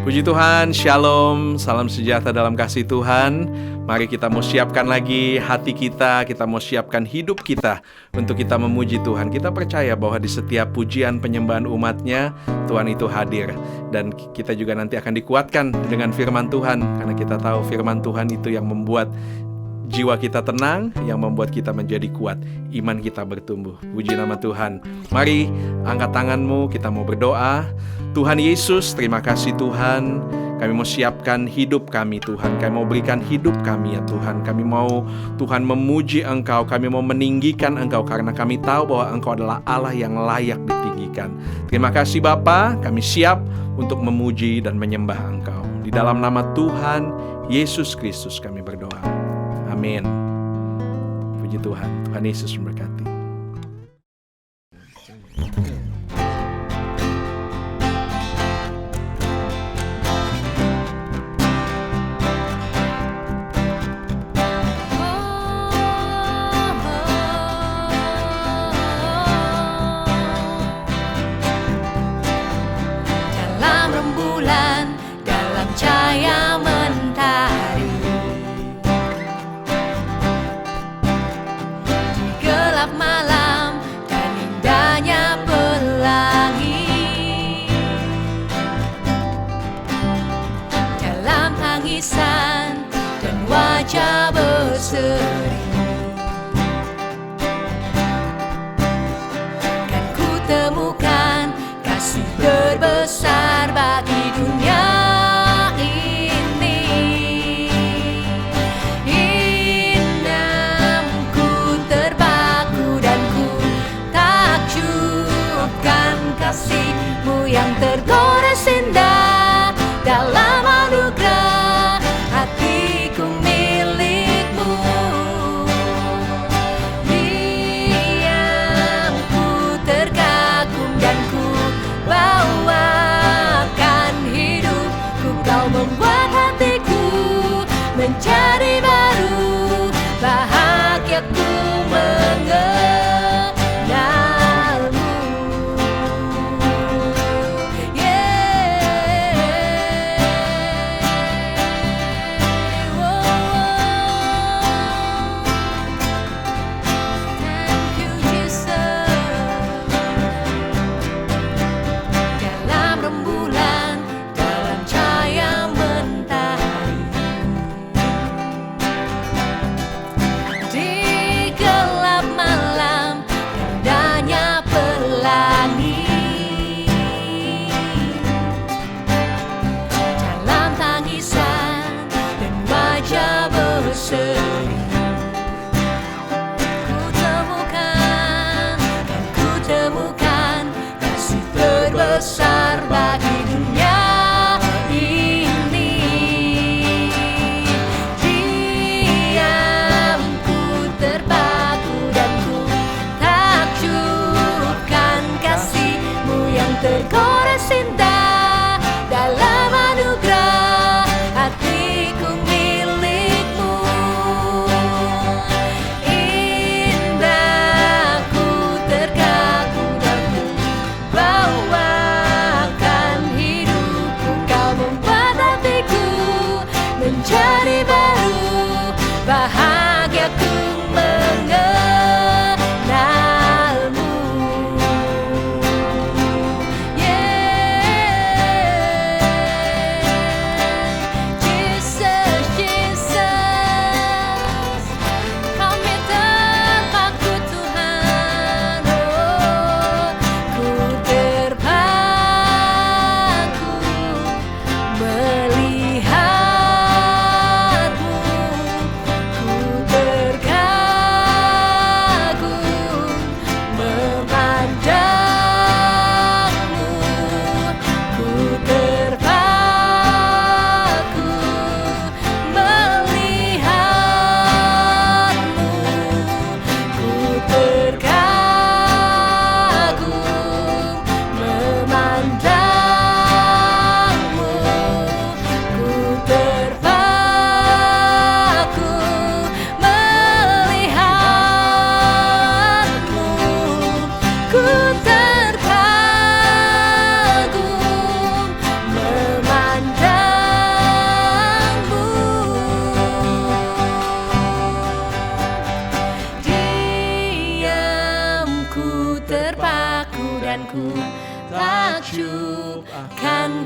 Puji Tuhan, Shalom, salam sejahtera dalam kasih Tuhan. Mari kita mau siapkan lagi hati kita mau siapkan hidup kita untuk kita memuji Tuhan. Kita percaya bahwa di setiap pujian penyembahan umatnya, Tuhan itu hadir. Dan kita juga nanti akan dikuatkan dengan firman Tuhan, karena kita tahu firman Tuhan itu yang membuat jiwa kita tenang, yang membuat kita menjadi kuat, iman kita bertumbuh. Puji nama Tuhan. Mari angkat tanganmu, kita mau berdoa. Tuhan Yesus, terima kasih Tuhan. Kami mau siapkan hidup kami Tuhan. Kami mau berikan hidup kami ya Tuhan. Kami mau Tuhan memuji Engkau. Kami mau meninggikan Engkau, karena kami tahu bahwa Engkau adalah Allah yang layak ditinggikan. Terima kasih Bapa, kami siap untuk memuji dan menyembah Engkau. Di dalam nama Tuhan Yesus Kristus kami berdoa. Amin. Puji Tuhan. Tuhan Yesus memberkati. Dalam rembulan, dalam cahaya mentari, malam dan indahnya pelangi, dalam tangisan dan wajah berseri, kan ku temukan kasih terbesar bagi dunia ini. Kasih-Mu yang tergores indah dalam anugerah, hatiku milik-Mu. Diam ku terkagum dan ku bawakan hidupku. Kau membuat hatiku menjadi baru, bahagiaku mengenalmu. Yeah.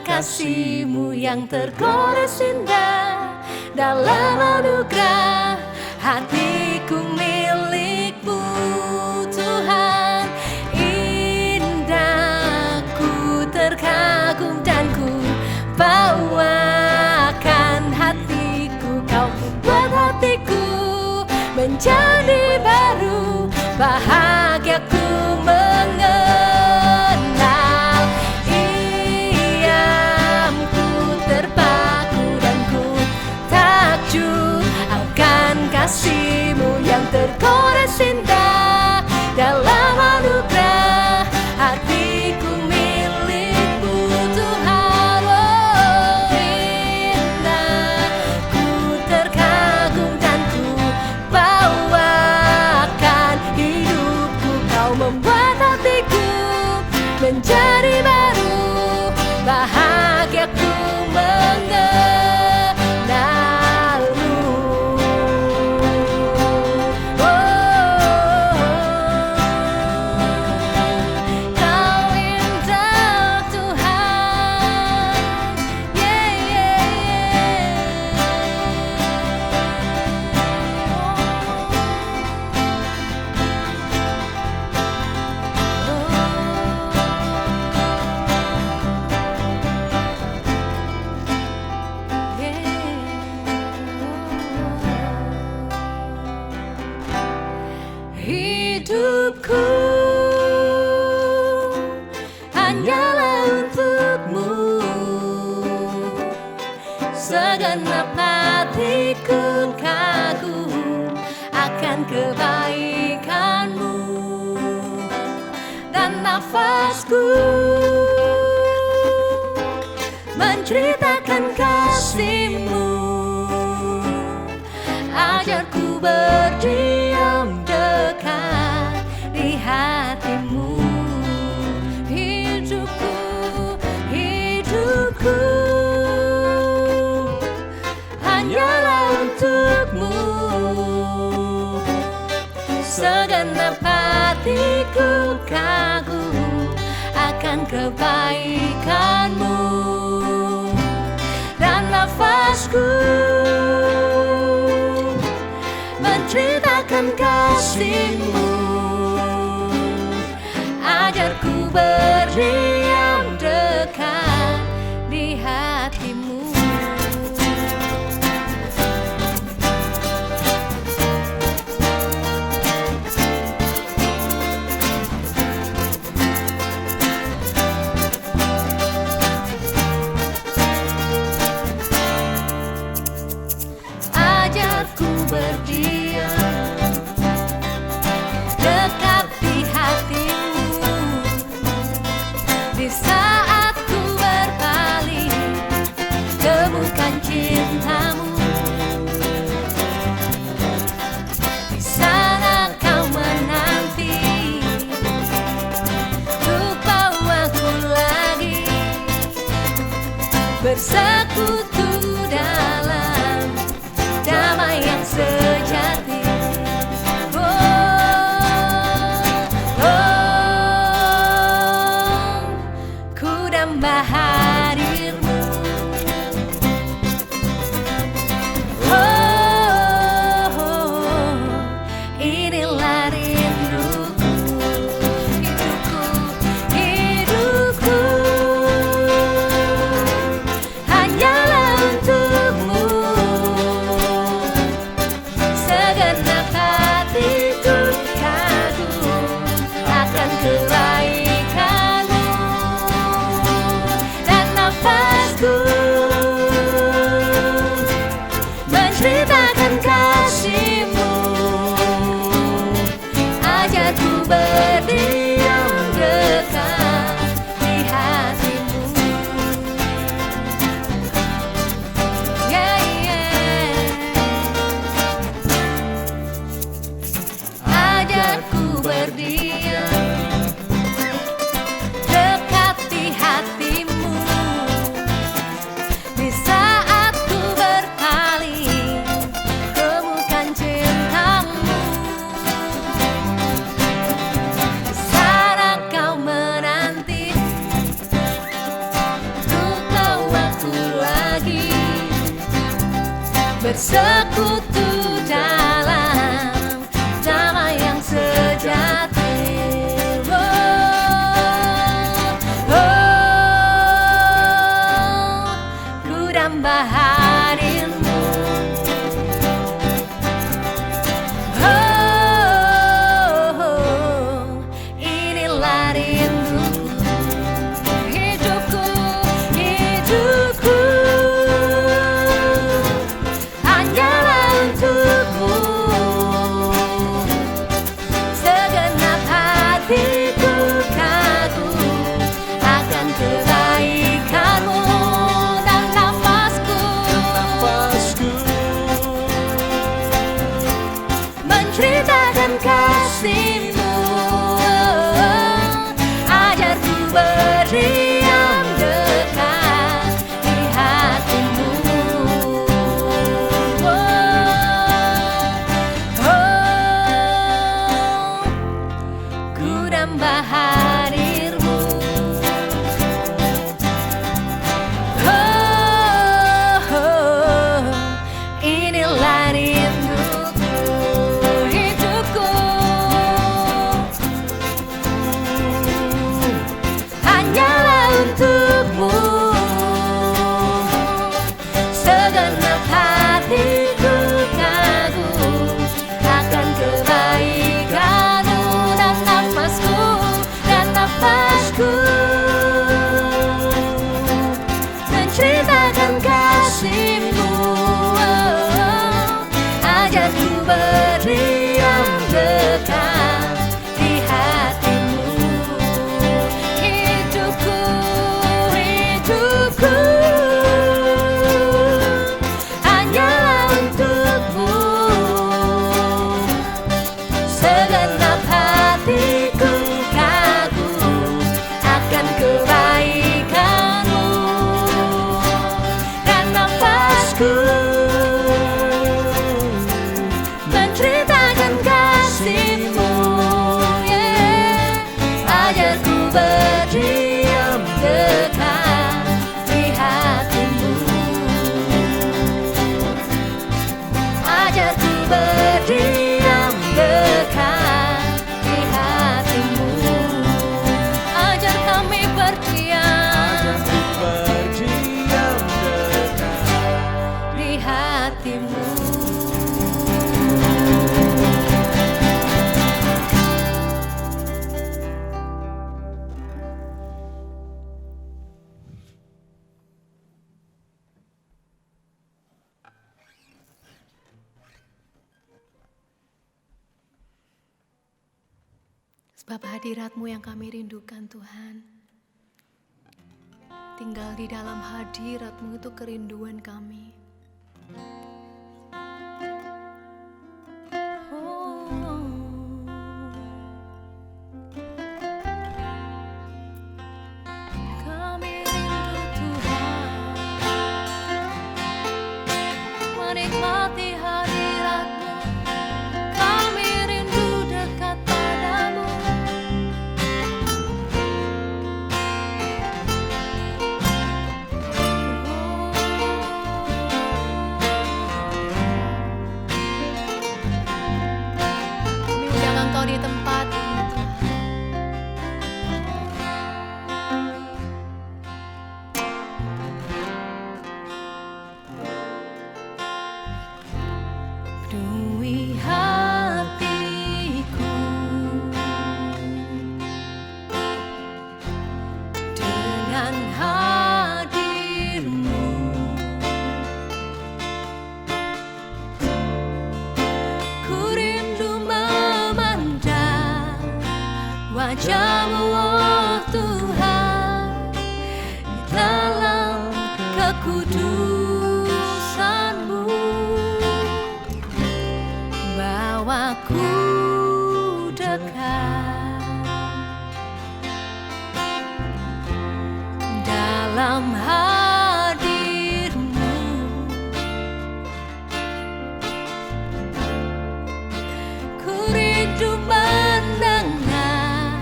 kasih-Mu yang tergores indah. Dalam anugerah hatiku milik-Mu Tuhan. Indah, ku terkagum dan ku bawakan hatiku. Kau buat hatiku menjadi baru, bahagia ku mengenal. Diam, ku terpaku dan ku takjub akan kasih-Mu yang tergores indah. Dalam anugerah hatiku milik-Mu Tuhan. Oh, indah, ku terkagum dan ku bawakan hidupku. Kau membuat hatiku menjadi baru, bahagia ku mengenal-Mu. Oh, Kau indah Tuhan. Yeah, yeah, hidupku hanyalah untuk-Mu, segenap hatiku kagum akan kebaikan-Mu, dan nafasku menceritakan kasih-Mu. Ajarku berdiam dekat di hati-Mu. Hidupku, hidupku hanyalah untuk-Mu, segenap hatiku kagum akan kebaikan-Mu, dan nafasku menceritakan kasih-Mu. Ajarku berdiam dekat di hati-Mu. Ajarku berdiam dekat di hati-Mu. Di saat ku berpaling, temukan cinta-Mu. Di sana Kau menanti untuk bawaku lagi bersekutu dalam damai yang sejati. Ku damba hadir-Mu. Inilah rinduku, hidupku, hidupku hanyalah untuk-Mu, segenap hatiku kagum akan kebaikan-Mu, dan nafas bersekutu dalam damai yang sejati. Ku dambah hadirmu. Inilah rinduku, hidupku, hidupku hanyalah untukmu. Segenap hatiku kagum akan kebaikanmu, dan nafasku menceritakan kasih-Mu. Ajarku berdiam dekat di hati-Mu. Ku dambah hadir-Mu. Inilah rinduku, hidupku hanyalah untukmu. Segenap hatiku kagum akan kebaikanmu, dan nafasku menceritakan kasih-Mu. Ajarku berdiam dekat di hati-Mu. Hidupku, hidupku hanyalah untukmu. Segenap hatiku kagum akan kebaikanmu, dan nafasku menceritakan kasih-Mu. Ajarku berdiam dekat di hati-Mu. Ajarku berdiam dekat di hati-Mu. Ajar kami berdiam di hati-Mu. Sebab hadirat-Mu yang kami rindukan, Tuhan. Tinggal di dalam hadirat-Mu itu kerinduan kami. Kami rindu, Tuhan, menikmati hadirat-Mu. Kami rindu dekat padamu. Kami undang Engkau di tempat ini, Tuhan. Penuhi hatiku dengan hadir-Mu. Ku rindu memandang wajah-Mu, oh Tuhan, di dalam kekudusan-Mu. Bawaku dekat dalam hadir-Mu. Ku rindu mendengar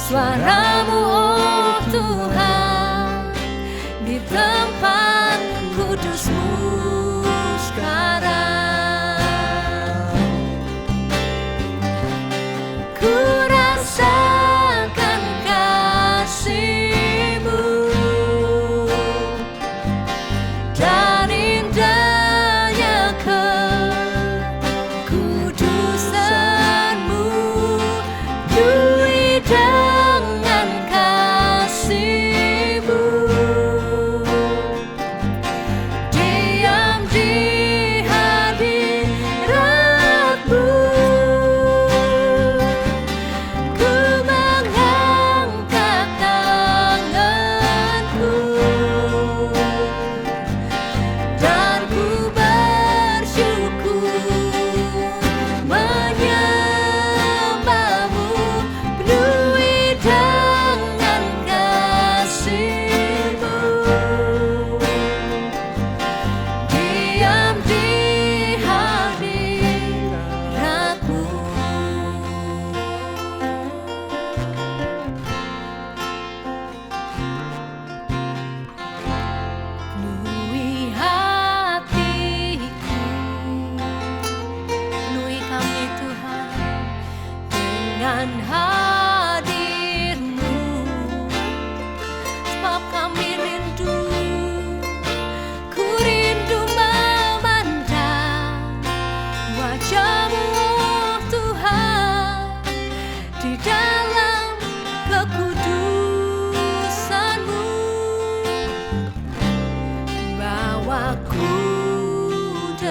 suara-Mu, oh Tuhan, di tempat kudus-Mu sekarang.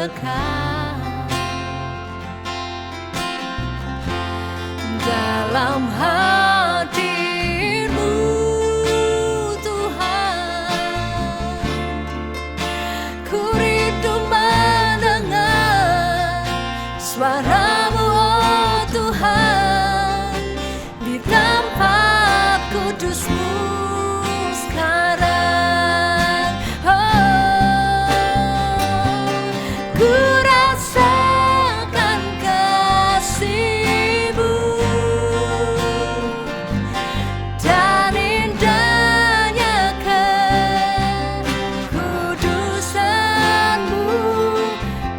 kekal dalam hati-Mu, Tuhan. Ku rindu mendengar suara-Mu, oh Tuhan, di tempat kudus-Mu sekarang. Ku rasakan kasih-Mu dan indahnya kekudusan-Mu,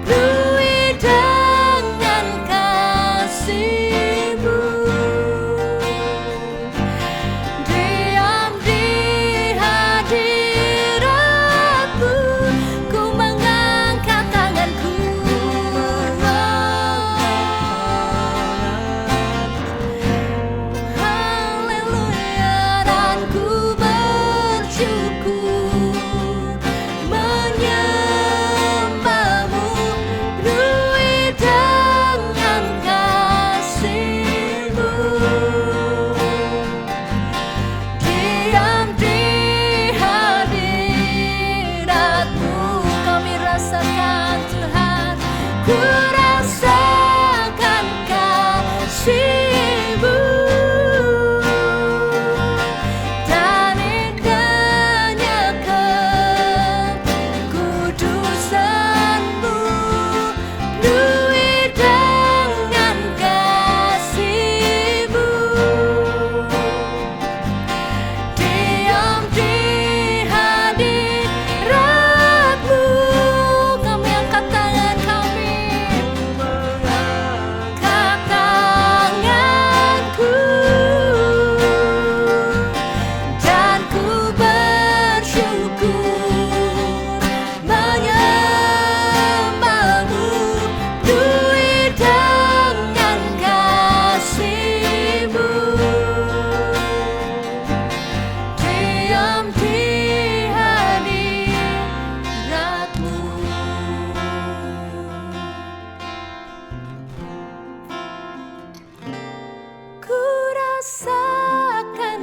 penuhi dengan kasih-Mu. Diam di hadirat-Mu, ku mengangkat tanganku. Haleluya, dan ku bersyukur menyembah-Mu, penuhi dengan kasih-Mu. Diam di hadirat-Mu, kami rasakan Tuhan. Ku rasakan kasih-Mu dan indahnya kekudusan-Mu, penuhi dengan kasih-Mu. Diam di hadirat-Mu, kami angkat tangan kami, angkat tanganku, dan ku bersyukur menyembah-Mu, penuhi dengan kasih-Mu. Diam di hadirat-Mu. Ku rasakan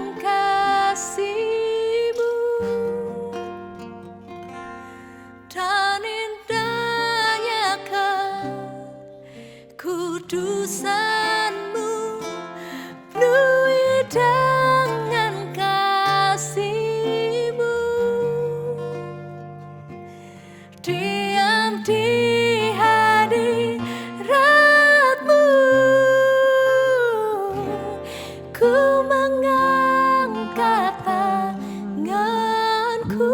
kasih-Mu dan indahnya kekudusan-Mu, penuhi dengan kasih-Mu. Diam di hadirat-Mu, ku mengangkat tanganku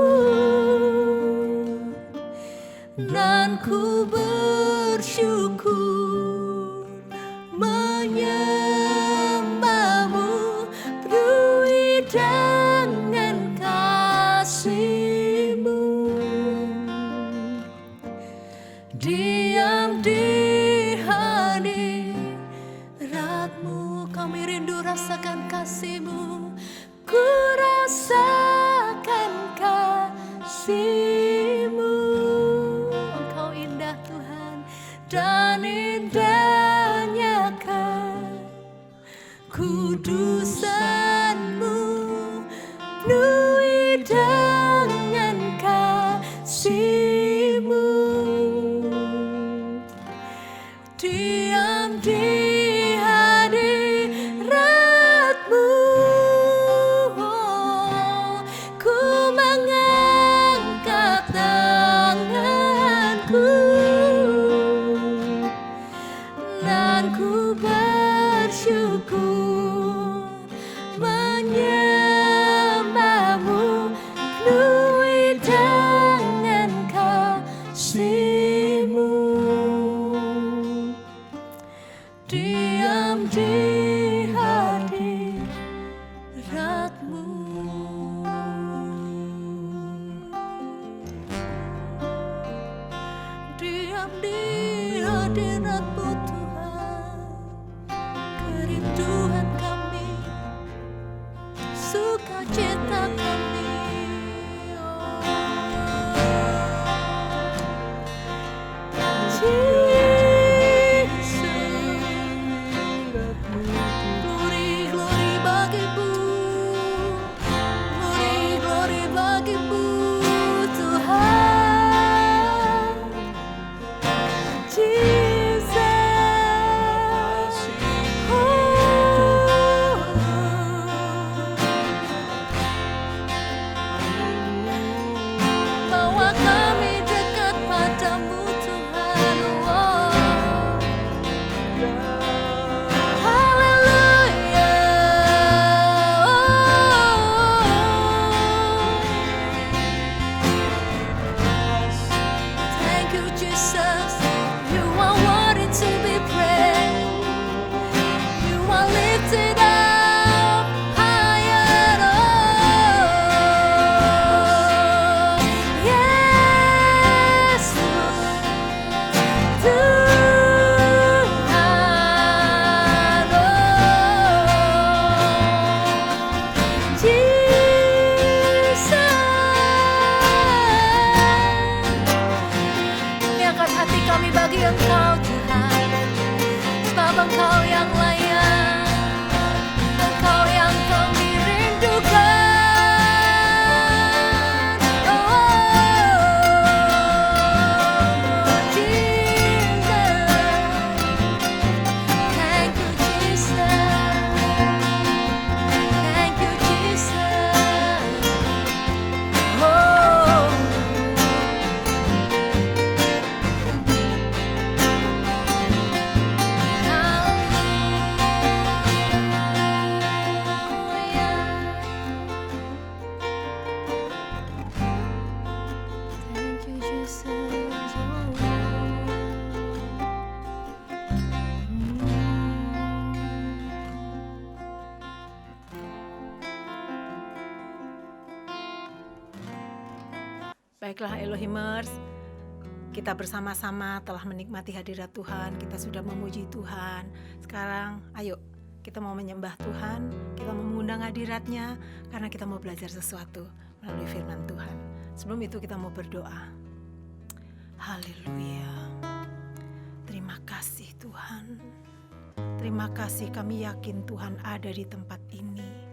dan ku bersyukur menyembah-Mu, penuhi dengan kasih-Mu. Diam di hadirat-Mu, kami rindu rasakan kasih-Mu. Ku rasakan kasih-Mu. Engkau indah Tuhan, dan indahnya kekudusan-Mu, penuhi dengan kasih-Mu. Diam di hadirat-Mu, ku mengangkat tanganku dan ku bersyukur menyembah-Mu, penuhi dengan kasih-Mu. Diam di hadirat-Mu. Diam di hadirat-Mu, Tuhan, kerinduan kami, sukacita kami. Oh. Baiklah Elohimers, kita bersama-sama telah menikmati hadirat Tuhan, kita sudah memuji Tuhan. Sekarang ayo kita mau menyembah Tuhan, kita mau mengundang hadiratnya karena kita mau belajar sesuatu melalui firman Tuhan. Sebelum itu kita mau berdoa. Haleluya. Terima kasih Tuhan. Terima kasih, kami yakin Tuhan ada di tempat ini.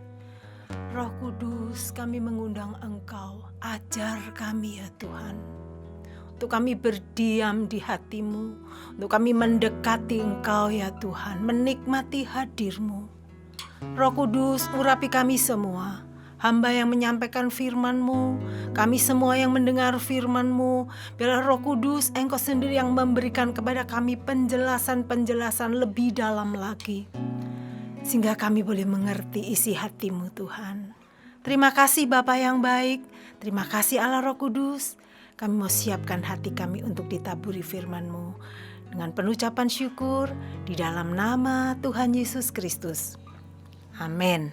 Roh Kudus, kami mengundang Engkau, ajar kami ya Tuhan. Untuk kami berdiam di hati-Mu, untuk kami mendekati Engkau ya Tuhan, menikmati hadir-Mu. Roh Kudus, urapi kami semua, hamba yang menyampaikan firman-Mu, kami semua yang mendengar firman-Mu. Biarlah Roh Kudus, Engkau sendiri yang memberikan kepada kami penjelasan-penjelasan lebih dalam lagi, sehingga kami boleh mengerti isi hati-Mu Tuhan. Terima kasih Bapa yang baik, terima kasih Allah Roh Kudus. Kami mau siapkan hati kami untuk ditaburi firman-Mu dengan penuh ucapan syukur di dalam nama Tuhan Yesus Kristus. Amin.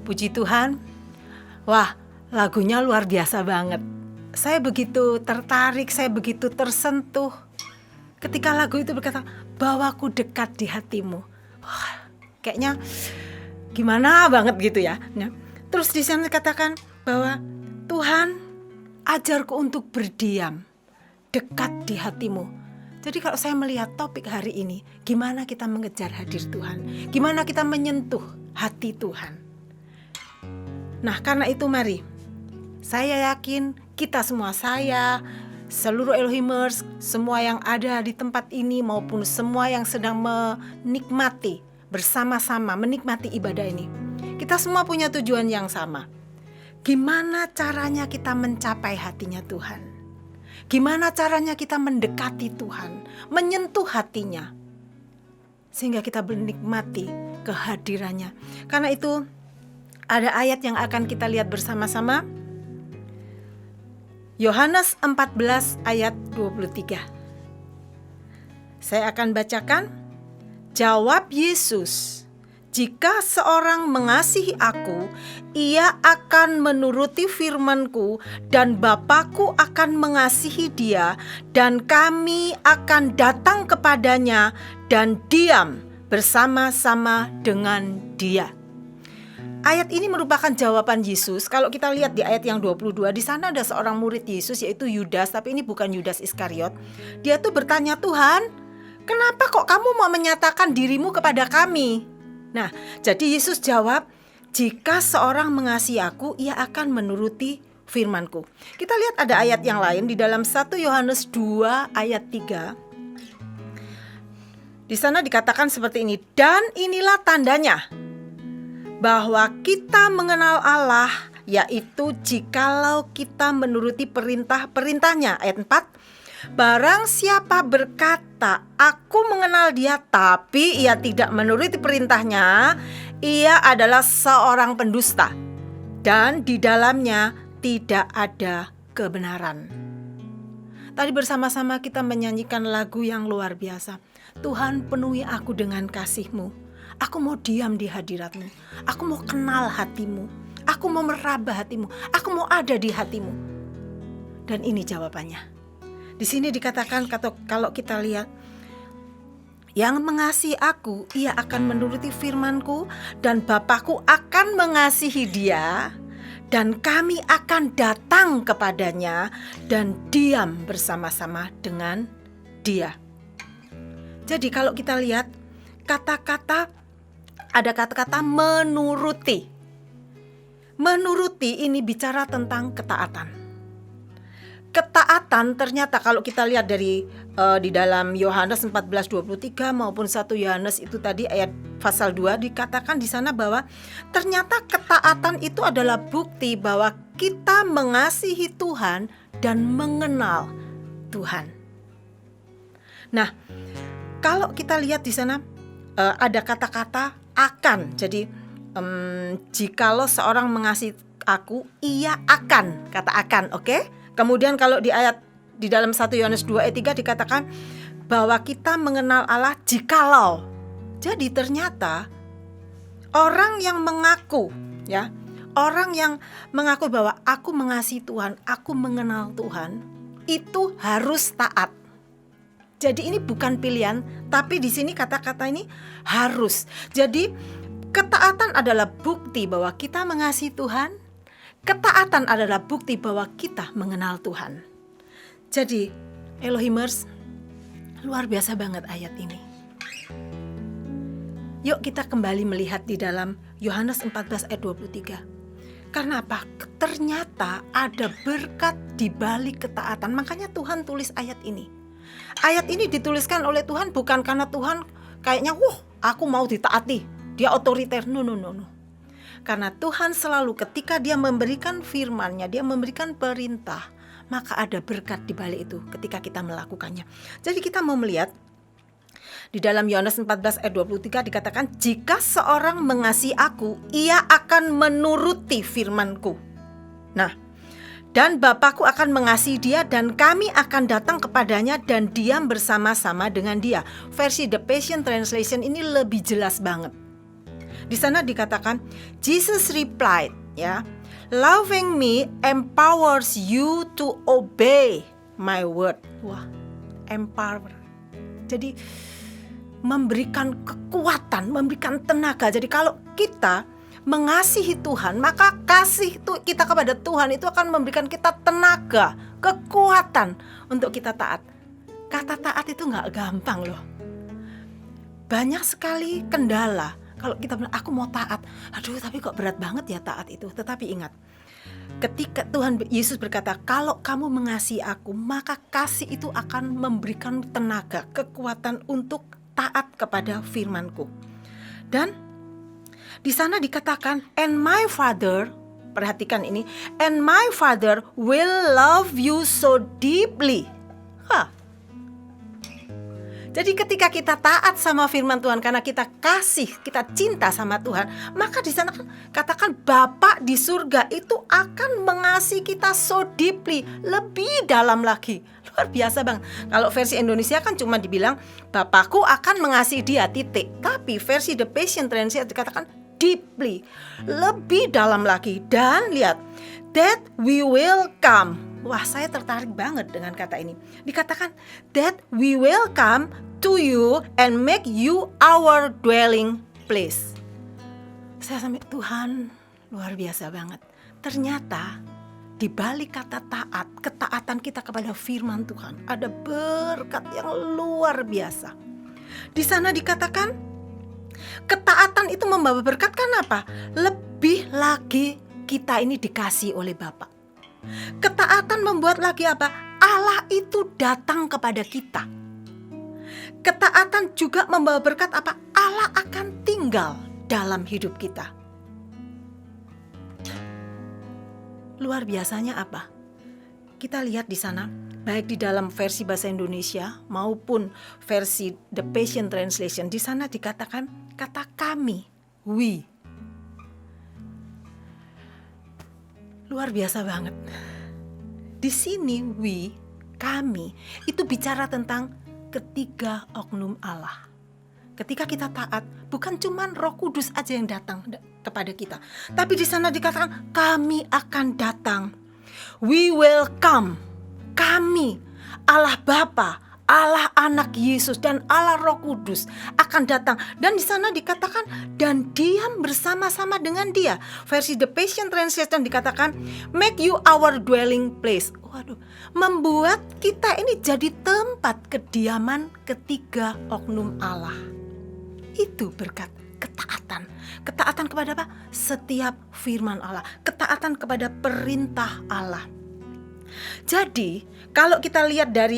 Puji Tuhan. Wah, lagunya luar biasa banget. Saya begitu tertarik, saya begitu tersentuh ketika lagu itu berkata, bawaku dekat di hatimu. Wah, kayaknya gimana banget gitu ya. Nah, terus di sana dikatakan bahwa Tuhan, ajarku untuk berdiam dekat di hatimu. Jadi kalau saya melihat topik hari ini, gimana kita mengejar hadir Tuhan, gimana kita menyentuh hati Tuhan. Nah, karena itu mari, saya yakin kita semua, saya, seluruh Elohimers, semua yang ada di tempat ini maupun semua yang sedang menikmati bersama-sama menikmati ibadah ini, kita semua punya tujuan yang sama. Gimana caranya kita mencapai hatinya Tuhan? Gimana caranya kita mendekati Tuhan, menyentuh hatinya, sehingga kita menikmati kehadirannya. Karena itu ada ayat yang akan kita lihat bersama-sama. Yohanes 14 ayat 23. Saya akan bacakan. Jawab Yesus, jika seorang mengasihi aku, ia akan menuruti firman-Ku, dan Bapa-Ku akan mengasihi dia, dan kami akan datang kepadanya dan diam bersama-sama dengan dia. Ayat ini merupakan jawaban Yesus. Kalau kita lihat di ayat yang 22, di sana ada seorang murid Yesus yaitu Yudas, tapi ini bukan Yudas Iskariot. Dia tuh bertanya, Tuhan, kenapa kok kamu mau menyatakan dirimu kepada kami? Nah, jadi Yesus jawab, jika seorang mengasihi aku, ia akan menuruti firman-Ku. Kita lihat ada ayat yang lain di dalam 1 Yohanes 2 ayat 3. Di sana dikatakan seperti ini, dan inilah tandanya bahwa kita mengenal Allah, yaitu jikalau kita menuruti perintah-perintahnya. Ayat 4. Barang siapa berkata, aku mengenal dia, tapi ia tidak menuruti perintahnya, ia adalah seorang pendusta, dan di dalamnya tidak ada kebenaran. Tadi bersama-sama kita menyanyikan lagu yang luar biasa. Tuhan, penuhi aku dengan kasih-Mu. Aku mau diam di hadirat-Mu. Aku mau kenal hati-Mu. Aku mau meraba hati-Mu. Aku mau ada di hati-Mu. Dan ini jawabannya. Di sini dikatakan kalau kita lihat, yang mengasihi aku, ia akan menuruti firman-Ku, dan Bapa-Ku akan mengasihi dia, dan kami akan datang kepadanya dan diam bersama-sama dengan dia. Jadi kalau kita lihat ada kata-kata menuruti. Menuruti ini bicara tentang ketaatan. Ketaatan ternyata kalau kita lihat dari di dalam Yohanes 14:23 maupun 1 Yohanes itu tadi ayat pasal 2 dikatakan di sana bahwa ternyata ketaatan itu adalah bukti bahwa kita mengasihi Tuhan dan mengenal Tuhan. Nah, kalau kita lihat di sana ada kata-kata akan. Jadi jikalau seorang mengasihi aku, ia akan, kata akan, oke? Kemudian kalau di ayat di dalam 1 Yohanes 2 ayat 3 dikatakan bahwa kita mengenal Allah jikalau. Jadi ternyata orang yang mengaku, ya, orang yang mengaku bahwa aku mengasihi Tuhan, aku mengenal Tuhan, itu harus taat. Jadi ini bukan pilihan, tapi di sini kata-kata ini harus. Jadi ketaatan adalah bukti bahwa kita mengasihi Tuhan. Ketaatan adalah bukti bahwa kita mengenal Tuhan. Jadi Elohimers, luar biasa banget ayat ini. Yuk kita kembali melihat di dalam Yohanes 14 ayat 23. Karena apa? Ternyata ada berkat di balik ketaatan. Makanya Tuhan tulis ayat ini. Ayat ini dituliskan oleh Tuhan bukan karena Tuhan kayaknya, aku mau ditaati, dia otoriter. No. Karena Tuhan selalu ketika dia memberikan firman-Nya, dia memberikan perintah, maka ada berkat di balik itu ketika kita melakukannya. Jadi kita mau melihat di dalam Yohanes 14 ayat 23 dikatakan, jika seorang mengasihi aku, ia akan menuruti firman-Ku. Nah, dan Bapa-Ku akan mengasihi dia, dan kami akan datang kepadanya dan diam bersama-sama dengan dia. Versi The Passion Translation ini lebih jelas banget. Di sana dikatakan, Jesus replied, loving me empowers you to obey my word. Wah, empower. Jadi memberikan kekuatan, memberikan tenaga. Jadi kalau kita mengasihi Tuhan, maka kasih kita kepada Tuhan itu akan memberikan kita tenaga, kekuatan untuk kita taat. Kata taat itu gak gampang loh. Banyak sekali kendala. Kalau kita bilang, aku mau taat, tapi kok berat banget ya taat itu. Tetapi ingat, ketika Tuhan Yesus berkata, kalau kamu mengasihi aku, maka kasih itu akan memberikan tenaga, kekuatan untuk taat kepada firman-Ku. Dan di sana dikatakan, and my Father, perhatikan ini, and my Father will love you so deeply. Jadi ketika kita taat sama firman Tuhan, karena kita kasih, kita cinta sama Tuhan, maka di sana katakan Bapa di surga itu akan mengasihi kita so deeply, lebih dalam lagi. Luar biasa bang. Kalau versi Indonesia kan cuma dibilang Bapakku akan mengasihi dia, titik. Tapi versi The Passion Translation dikatakan deeply, lebih dalam lagi. Dan lihat, that we will come. Wah, saya tertarik banget dengan kata ini. Dikatakan that we will come to you and make you our dwelling place. Saya sampai, Tuhan luar biasa banget. Ternyata di balik kata taat, ketaatan kita kepada firman Tuhan, ada berkat yang luar biasa. Di sana dikatakan ketaatan itu membawa berkat, kenapa? Lebih lagi kita ini dikasih oleh Bapa. Ketaatan membuat lagi apa? Allah itu datang kepada kita. Ketaatan juga membawa berkat apa? Allah akan tinggal dalam hidup kita. Luar biasanya apa? Kita lihat di sana, baik di dalam versi bahasa Indonesia maupun versi The Passion Translation, di sana dikatakan kata kami, we. Luar biasa banget. Di sini we, kami, itu bicara tentang ketiga oknum Allah. Ketika kita taat, bukan cuma Roh Kudus aja yang datang kepada kita, tapi di sana dikatakan kami akan datang. We will come. Kami, Allah Bapa, Allah Anak Yesus dan Allah Roh Kudus akan datang. Dan di sana dikatakan dan diam bersama-sama dengan dia. Versi The Passion Translation dikatakan make you our dwelling place. Waduh, membuat kita ini jadi tempat kediaman ketiga oknum Allah. Itu berkat ketaatan. Ketaatan kepada apa? Setiap firman Allah. Ketaatan kepada perintah Allah. Jadi kalau kita lihat dari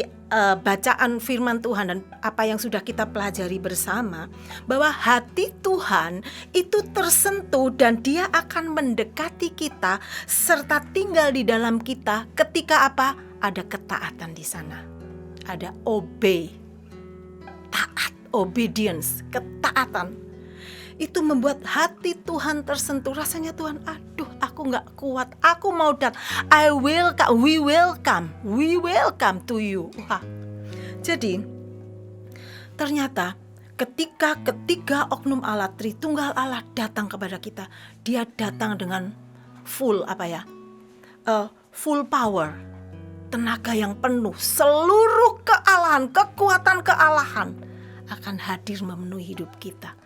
bacaan firman Tuhan dan apa yang sudah kita pelajari bersama, bahwa hati Tuhan itu tersentuh dan dia akan mendekati kita serta tinggal di dalam kita ketika apa? Ada ketaatan di sana. Ada obey. Taat, obedience, ketaatan. Itu membuat hati Tuhan tersentuh. Rasanya Tuhan, aduh aku gak kuat, aku mau datang. We will come to you. Wah. Jadi ternyata ketika oknum Allah, Tritunggal Allah datang kepada kita, dia datang dengan full full power, tenaga yang penuh, seluruh kealahan, kekuatan kealahan akan hadir memenuhi hidup kita.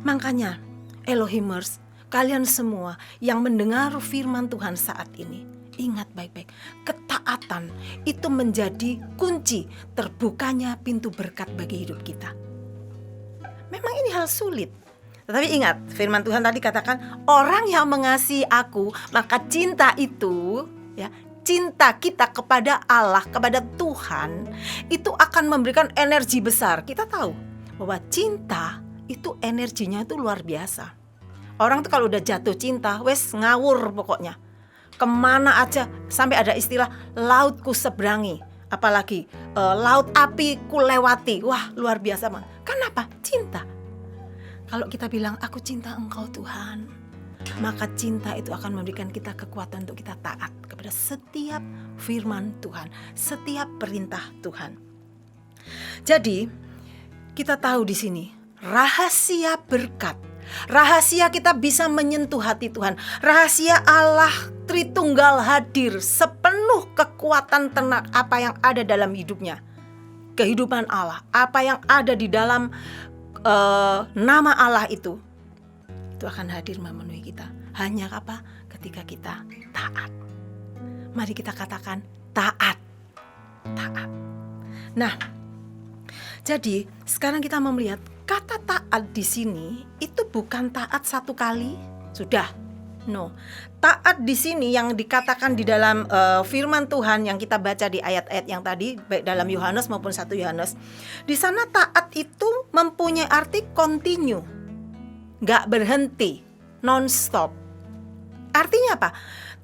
Makanya Elohimers, kalian semua yang mendengar firman Tuhan saat ini, ingat baik-baik, ketaatan itu menjadi kunci terbukanya pintu berkat bagi hidup kita. Memang ini hal sulit, tetapi ingat firman Tuhan tadi katakan, orang yang mengasihi aku, maka cinta itu, ya, cinta kita kepada Allah, kepada Tuhan, itu akan memberikan energi besar. Kita tahu bahwa cinta itu energinya itu luar biasa. Orang tuh kalau udah jatuh cinta, wes ngawur pokoknya. Kemana aja, sampai ada istilah laut ku seberangi, apalagi laut api ku lewati. Wah, luar biasa banget. Kenapa? Cinta. Kalau kita bilang aku cinta Engkau Tuhan, maka cinta itu akan memberikan kita kekuatan untuk kita taat kepada setiap firman Tuhan, setiap perintah Tuhan. Jadi kita tahu di sini rahasia berkat, rahasia kita bisa menyentuh hati Tuhan, rahasia Allah Tritunggal hadir sepenuh kekuatan tenak apa yang ada dalam hidupnya, kehidupan Allah, apa yang ada di dalam nama Allah itu akan hadir memenuhi kita. Hanya apa? Ketika kita taat. Mari kita katakan taat. Taat. Nah, jadi sekarang kita mau melihat kata taat di sini itu bukan taat satu kali sudah. No. Taat di sini yang dikatakan di dalam firman Tuhan yang kita baca di ayat-ayat yang tadi, baik dalam Yohanes maupun 1 Yohanes. Di sana taat itu mempunyai arti continue. Gak berhenti, non-stop. Artinya apa?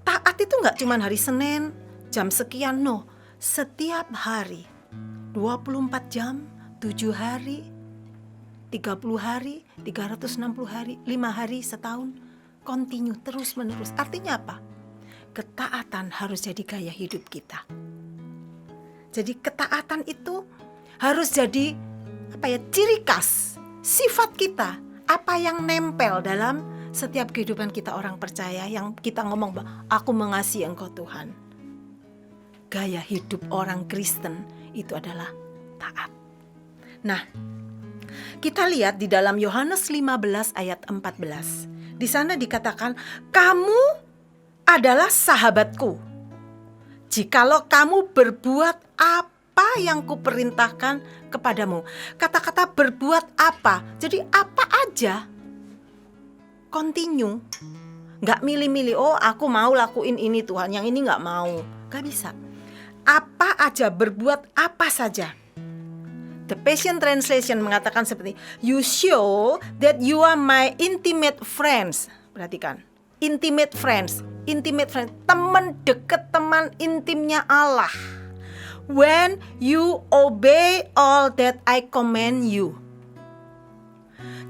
Taat itu gak cuma hari Senin, jam sekian, no. Setiap hari, 24 jam, 7 hari, 30 hari, 360 hari, 5 hari, setahun, continue, terus menerus. Artinya apa? Ketaatan harus jadi gaya hidup kita. Jadi ketaatan itu harus jadi ciri khas, sifat kita. Apa yang nempel dalam setiap kehidupan kita orang percaya, yang kita ngomong, aku mengasihi Engkau Tuhan. Gaya hidup orang Kristen itu adalah taat. Nah, kita lihat di dalam Yohanes 15 ayat 14. Di sana dikatakan, kamu adalah sahabatku jikalau kamu berbuat apa yang kuperintahkan kepadamu. Kata-kata berbuat apa, jadi apa aja, continue. Gak milih-milih, oh aku mau lakuin ini Tuhan, yang ini gak mau. Gak bisa. Apa aja, berbuat apa saja. The Passion Translation mengatakan seperti, you show that you are my intimate friends. Perhatikan, intimate friends, teman dekat, teman intimnya Allah. When you obey all that I command you.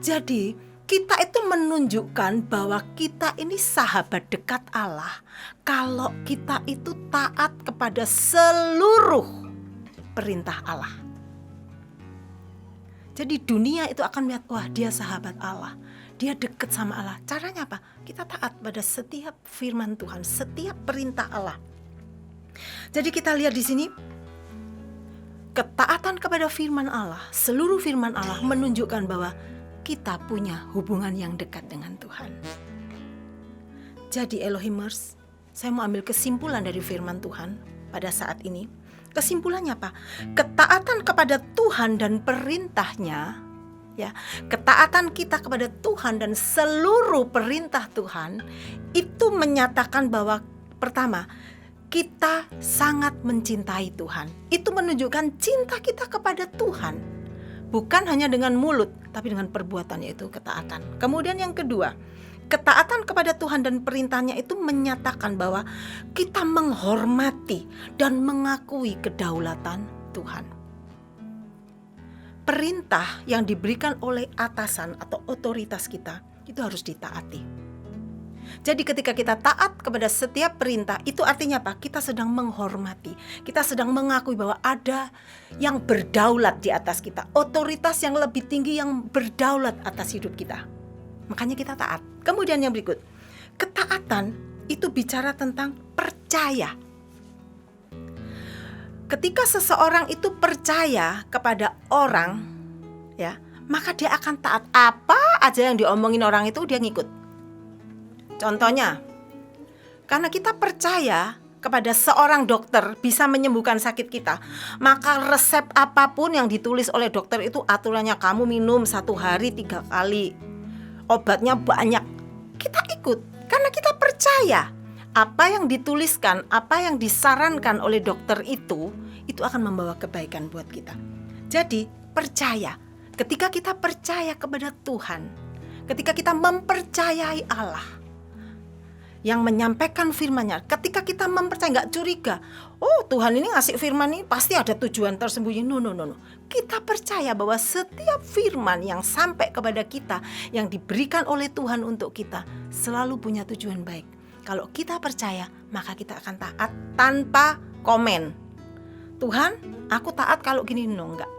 Jadi kita itu menunjukkan bahwa kita ini sahabat dekat Allah kalau kita itu taat kepada seluruh perintah Allah. Jadi dunia itu akan melihat, wah dia sahabat Allah, dia dekat sama Allah. Caranya apa? Kita taat pada setiap firman Tuhan, setiap perintah Allah. Jadi kita lihat di sini, ketaatan kepada firman Allah, seluruh firman Allah menunjukkan bahwa kita punya hubungan yang dekat dengan Tuhan. Jadi Elohimers, saya mau ambil kesimpulan dari firman Tuhan pada saat ini. Kesimpulannya apa? Ketaatan kepada Tuhan dan perintahnya, ya, ketaatan kita kepada Tuhan dan seluruh perintah Tuhan itu menyatakan bahwa pertama, kita sangat mencintai Tuhan. Itu menunjukkan cinta kita kepada Tuhan. Bukan hanya dengan mulut, tapi dengan perbuatan, yaitu ketaatan. Kemudian yang kedua, ketaatan kepada Tuhan dan perintahnya itu menyatakan bahwa kita menghormati dan mengakui kedaulatan Tuhan. Perintah yang diberikan oleh atasan atau otoritas kita itu harus ditaati. Jadi ketika kita taat kepada setiap perintah, itu artinya apa? Kita sedang menghormati, kita sedang mengakui bahwa ada yang berdaulat di atas kita, otoritas yang lebih tinggi yang berdaulat atas hidup kita. Makanya kita taat. Kemudian yang berikut, ketaatan itu bicara tentang percaya. Ketika seseorang itu percaya kepada orang, ya, maka dia akan taat. Apa aja yang diomongin orang itu dia ngikut. Contohnya, karena kita percaya kepada seorang dokter bisa menyembuhkan sakit kita, maka resep apapun yang ditulis oleh dokter itu aturannya kamu minum 1 hari 3 kali, obatnya banyak, kita ikut karena kita percaya apa yang dituliskan, apa yang disarankan oleh dokter itu akan membawa kebaikan buat kita. Jadi percaya. Ketika kita percaya kepada Tuhan, ketika kita mempercayai Allah yang menyampaikan firman-Nya, ketika kita mempercayai, nggak curiga, oh Tuhan ini ngasih firman ini pasti ada tujuan tersembunyi. No. Kita percaya bahwa setiap firman yang sampai kepada kita, yang diberikan oleh Tuhan untuk kita, selalu punya tujuan baik. Kalau kita percaya, maka kita akan taat tanpa komen. Tuhan, aku taat kalau gini, enggak.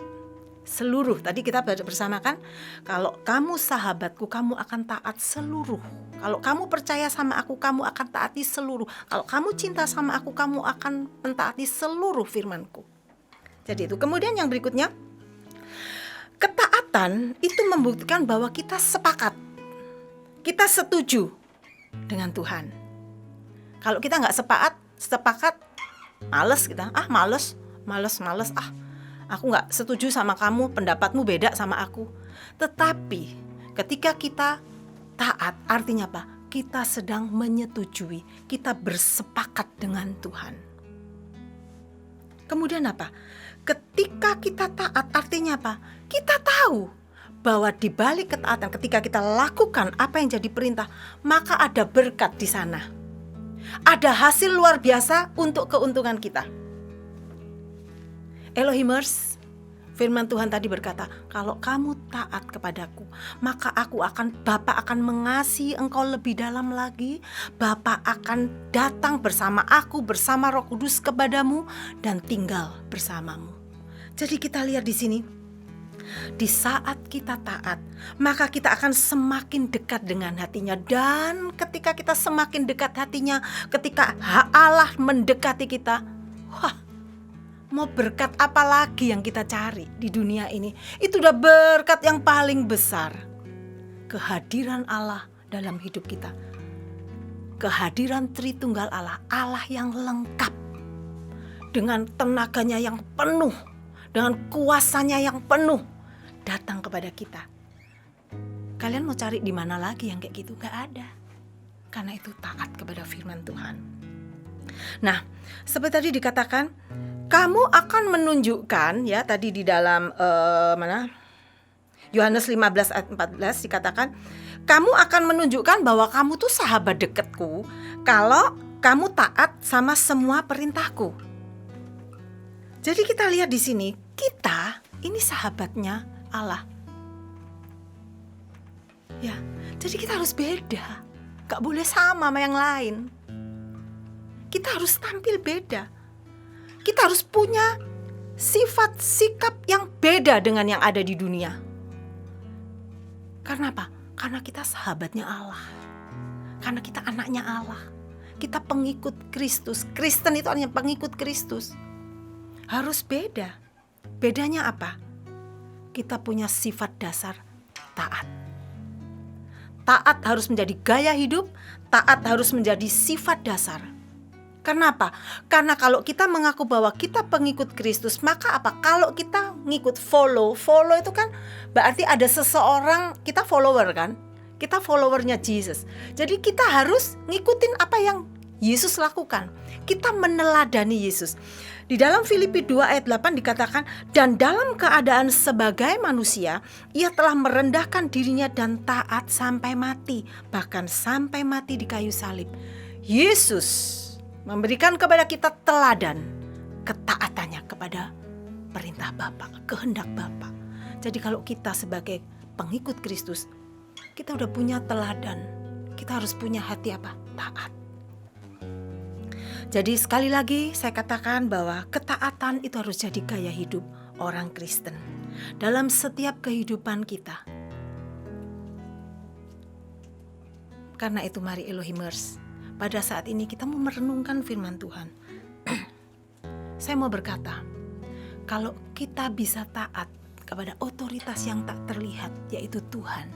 Seluruh, tadi kita baca bersama kan, kalau kamu sahabatku, kamu akan taat seluruh. Kalau kamu percaya sama aku, kamu akan taati seluruh. Kalau kamu cinta sama aku, kamu akan mentaati seluruh firmanku. Jadi itu. Kemudian yang berikutnya, ketaatan itu membuktikan bahwa kita sepakat, kita setuju dengan Tuhan. Kalau kita nggak sepakat, males kita, males, aku nggak setuju sama kamu, pendapatmu beda sama aku. Tetapi ketika kita taat, artinya apa? Kita sedang menyetujui, kita bersepakat dengan Tuhan. Kemudian apa? Ketika kita taat, artinya apa? Kita tahu bahwa di balik ketaatan, ketika kita lakukan apa yang jadi perintah, maka ada berkat di sana. Ada hasil luar biasa untuk keuntungan kita. Elohimers, firman Tuhan tadi berkata, kalau kamu taat kepadaku, maka Bapa akan mengasihi engkau lebih dalam lagi. Bapa akan datang bersama aku, bersama Roh Kudus kepadamu dan tinggal bersamamu. Jadi kita lihat di sini, di saat kita taat, maka kita akan semakin dekat dengan hatinya. Dan ketika kita semakin dekat hatinya, ketika Allah mendekati kita, mau berkat apa lagi yang kita cari di dunia ini? Itu udah berkat yang paling besar. Kehadiran Allah dalam hidup kita. Kehadiran Tritunggal Allah, Allah yang lengkap. Dengan tenaganya yang penuh, dengan kuasanya yang penuh, datang kepada kita. Kalian mau cari di mana lagi yang kayak gitu? Gak ada. Karena itu taat kepada firman Tuhan. Nah, seperti tadi dikatakan, kamu akan menunjukkan, ya tadi di dalam Yohanes 15 ayat 14 dikatakan, kamu akan menunjukkan bahwa kamu tuh sahabat dekatku kalau kamu taat sama semua perintahku. Jadi kita lihat di sini, kita ini sahabatnya Allah. Ya, jadi kita harus beda. Gak boleh sama yang lain. Kita harus tampil beda. Kita harus punya sifat sikap yang beda dengan yang ada di dunia. Karena apa? Karena kita sahabatnya Allah. Karena kita anaknya Allah. Kita pengikut Kristus. Kristen itu artinya pengikut Kristus. Harus beda. Bedanya apa? Kita punya sifat dasar taat. Taat harus menjadi gaya hidup. Taat harus menjadi sifat dasar. Kenapa? Karena kalau kita mengaku bahwa kita pengikut Kristus, maka apa? Kalau kita ngikut follow itu kan berarti ada seseorang, kita follower kan? Kita followernya Jesus. Jadi kita harus ngikutin apa yang Yesus lakukan. Kita meneladani Yesus. Di dalam Filipi 2 ayat 8 dikatakan, dan dalam keadaan sebagai manusia, ia telah merendahkan dirinya dan taat sampai mati, bahkan sampai mati di kayu salib. Yesus memberikan kepada kita teladan ketaatannya kepada perintah Bapa, kehendak Bapa. Jadi kalau kita sebagai pengikut Kristus, kita udah punya teladan. Kita harus punya hati apa? Taat. Jadi sekali lagi saya katakan bahwa ketaatan itu harus jadi gaya hidup orang Kristen dalam setiap kehidupan kita. Karena itu mari Elohimers, pada saat ini kita mau merenungkan firman Tuhan. Saya mau berkata, kalau kita bisa taat kepada otoritas yang tak terlihat, yaitu Tuhan,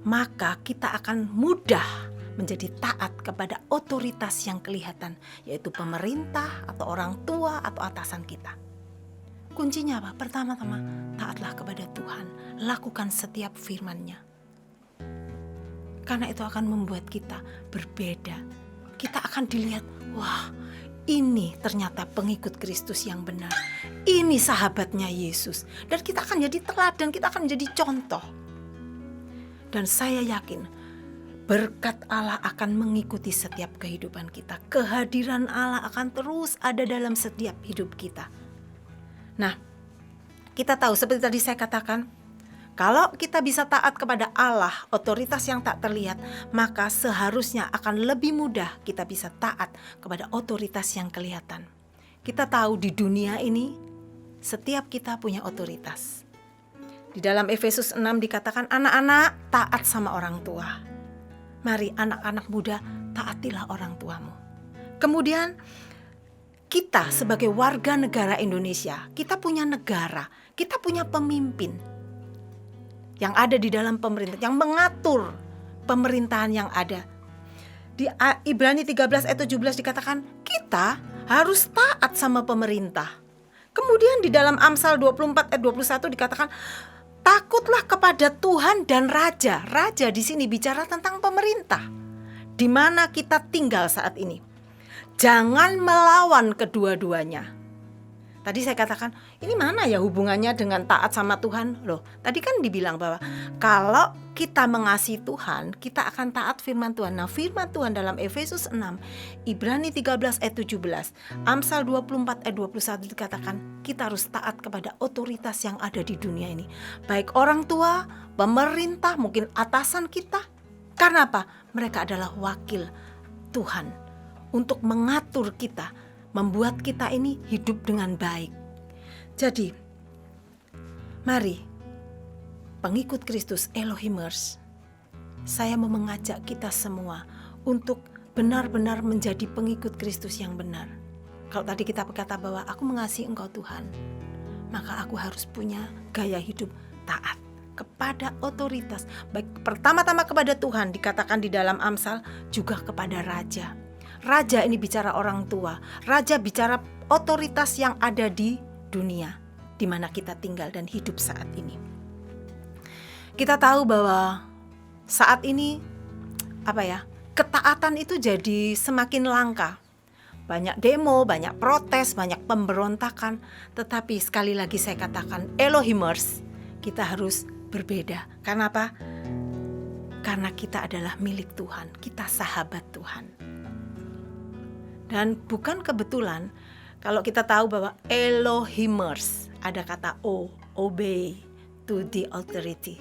maka kita akan mudah menjadi taat kepada otoritas yang kelihatan, yaitu pemerintah atau orang tua atau atasan kita. Kuncinya apa? Pertama-tama, taatlah kepada Tuhan, lakukan setiap firman-Nya. Karena itu akan membuat kita berbeda. Kita akan dilihat, wah, ini ternyata pengikut Kristus yang benar. Ini sahabatnya Yesus. Dan kita akan jadi teladan, kita akan jadi contoh. Dan saya yakin berkat Allah akan mengikuti setiap kehidupan kita. Kehadiran Allah akan terus ada dalam setiap hidup kita. Nah, kita tahu seperti tadi saya katakan, kalau kita bisa taat kepada Allah, otoritas yang tak terlihat, maka seharusnya akan lebih mudah kita bisa taat kepada otoritas yang kelihatan. Kita tahu di dunia ini, setiap kita punya otoritas. Di dalam Efesus 6 dikatakan, anak-anak taat sama orang tua. Mari anak-anak muda, taatilah orang tuamu. Kemudian kita sebagai warga negara Indonesia, kita punya negara, kita punya pemimpin yang ada di dalam pemerintah, yang mengatur pemerintahan yang ada. Di Ibrani 13 ayat 17 dikatakan, kita harus taat sama pemerintah. Kemudian di dalam Amsal 24 ayat 21 dikatakan, takutlah kepada Tuhan dan Raja. Raja di sini bicara tentang pemerintah, di mana kita tinggal saat ini. Jangan melawan kedua-duanya. Tadi saya katakan, ini mana ya hubungannya dengan taat sama Tuhan? Loh, tadi kan dibilang bahwa kalau kita mengasihi Tuhan, kita akan taat firman Tuhan. Nah, firman Tuhan dalam Efesus 6, Ibrani 13 ayat 17, Amsal 24 ayat 21 dikatakan, kita harus taat kepada otoritas yang ada di dunia ini. Baik orang tua, pemerintah, mungkin atasan kita. Karena apa? Mereka adalah wakil Tuhan untuk mengatur kita, membuat kita ini hidup dengan baik. Jadi, mari pengikut Kristus Elohimers, saya mau mengajak kita semua untuk benar-benar menjadi pengikut Kristus yang benar. Kalau tadi kita berkata bahwa aku mengasihi Engkau Tuhan, maka aku harus punya gaya hidup taat kepada otoritas. Baik pertama-tama kepada Tuhan, dikatakan di dalam Amsal, juga kepada Raja. Raja ini bicara orang tua. Raja bicara otoritas yang ada di dunia di mana kita tinggal dan hidup saat ini. Kita tahu bahwa saat ini ketaatan itu jadi semakin langka. Banyak demo, banyak protes, banyak pemberontakan. Tetapi sekali lagi saya katakan, Elohimers, kita harus berbeda. Karena apa? Karena kita adalah milik Tuhan. Kita sahabat Tuhan. Dan bukan kebetulan kalau kita tahu bahwa Elohimers, ada kata obey to the authority.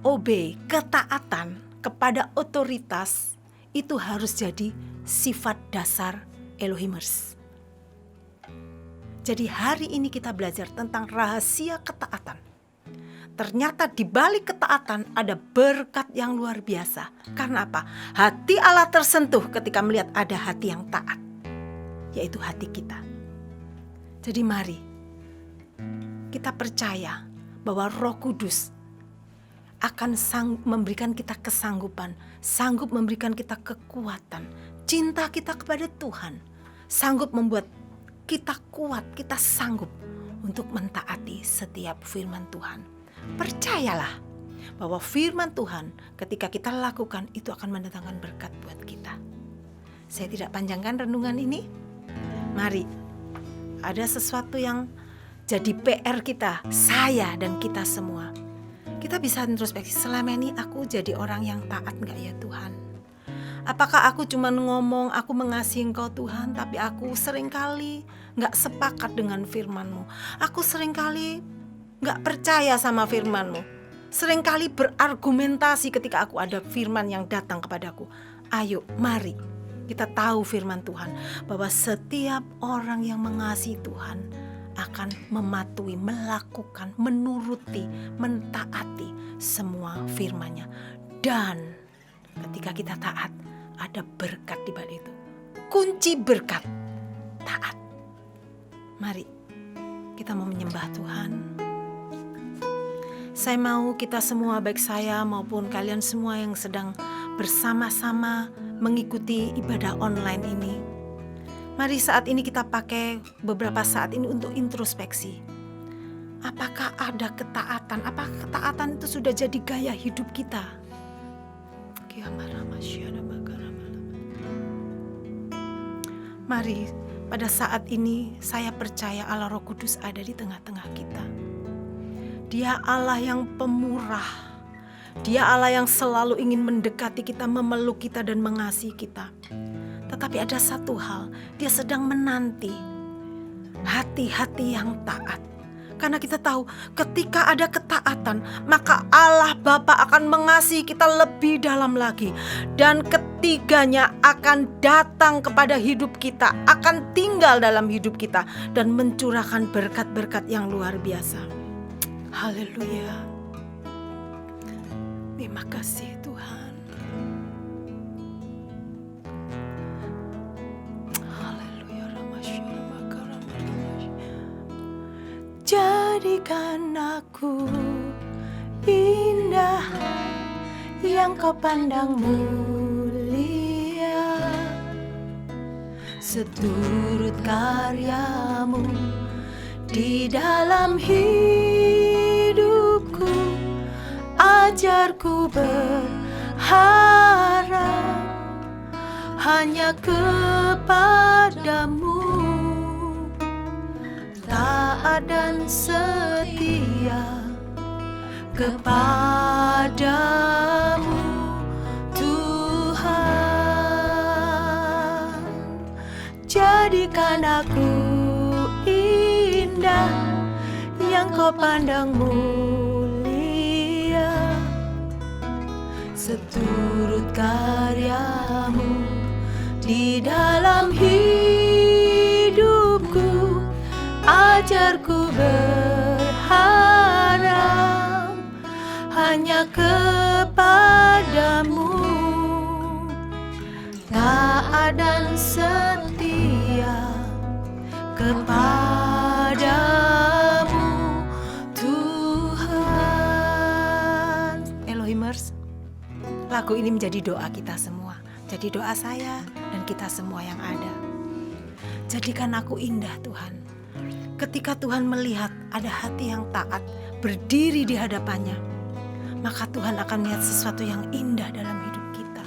Obey, ketaatan kepada otoritas itu harus jadi sifat dasar Elohimers. Jadi hari ini kita belajar tentang rahasia ketaatan. Ternyata di balik ketaatan ada berkat yang luar biasa. Karena apa? Hati Allah tersentuh ketika melihat ada hati yang taat, yaitu hati kita. Jadi mari kita percaya bahwa Roh Kudus akan memberikan kita kesanggupan, sanggup memberikan kita kekuatan, cinta kita kepada Tuhan, sanggup membuat kita kuat, kita sanggup untuk mentaati setiap firman Tuhan. Percayalah bahwa firman Tuhan ketika kita lakukan itu akan mendatangkan berkat buat kita. Saya tidak panjangkan renungan ini. Mari, ada sesuatu yang jadi PR kita, saya dan kita semua. Kita bisa introspeksi, selama ini aku jadi orang yang taat gak ya Tuhan? Apakah aku cuma ngomong aku mengasihi Engkau Tuhan, tapi aku seringkali gak sepakat dengan firman-Mu. Aku seringkali gak percaya sama firman-Mu. Seringkali berargumentasi ketika aku ada firman yang datang kepadaku. Ayo, mari kita tahu firman Tuhan, bahwa setiap orang yang mengasihi Tuhan akan mematuhi, melakukan, menuruti, mentaati semua firman-Nya. Dan Ketika kita taat, ada berkat di balik itu. Kunci berkat, taat. Mari kita mau menyembah Tuhan. Saya mau kita semua, baik saya maupun kalian semua yang sedang bersama-sama mengikuti ibadah online ini. Mari saat ini kita pakai beberapa saat ini untuk introspeksi. Apakah ada ketaatan? Apakah ketaatan itu sudah jadi gaya hidup kita? Mari pada saat ini saya percaya Allah Roh Kudus ada di tengah-tengah kita. Dia Allah yang pemurah. Dia Allah yang selalu ingin mendekati kita, memeluk kita dan mengasihi kita. Tetapi ada satu hal, dia sedang menanti hati-hati yang taat. Karena kita tahu ketika ada ketaatan, maka Allah Bapa akan mengasihi kita lebih dalam lagi. Dan ketiganya akan datang kepada hidup kita, akan tinggal dalam hidup kita dan mencurahkan berkat-berkat yang luar biasa. Haleluya. Terima kasih Tuhan. Jadikan aku indah yang kau pandang mulia, seturut karyamu di dalam hidupku. Ajarku berharap hanya kepadamu, taat dan setia kepadamu Tuhan. Jadikan aku indah yang kau pandang mulia, seturut karyamu di dalam hidupku. Ajarku berharap hanya kepadamu, taat dan setia kepadamu Tuhan. Elohimers, lagu ini menjadi doa kita semua, jadi doa saya dan kita semua yang ada. Jadikan aku indah Tuhan. Ketika Tuhan melihat ada hati yang taat berdiri di hadapannya, maka Tuhan akan melihat sesuatu yang indah dalam hidup kita.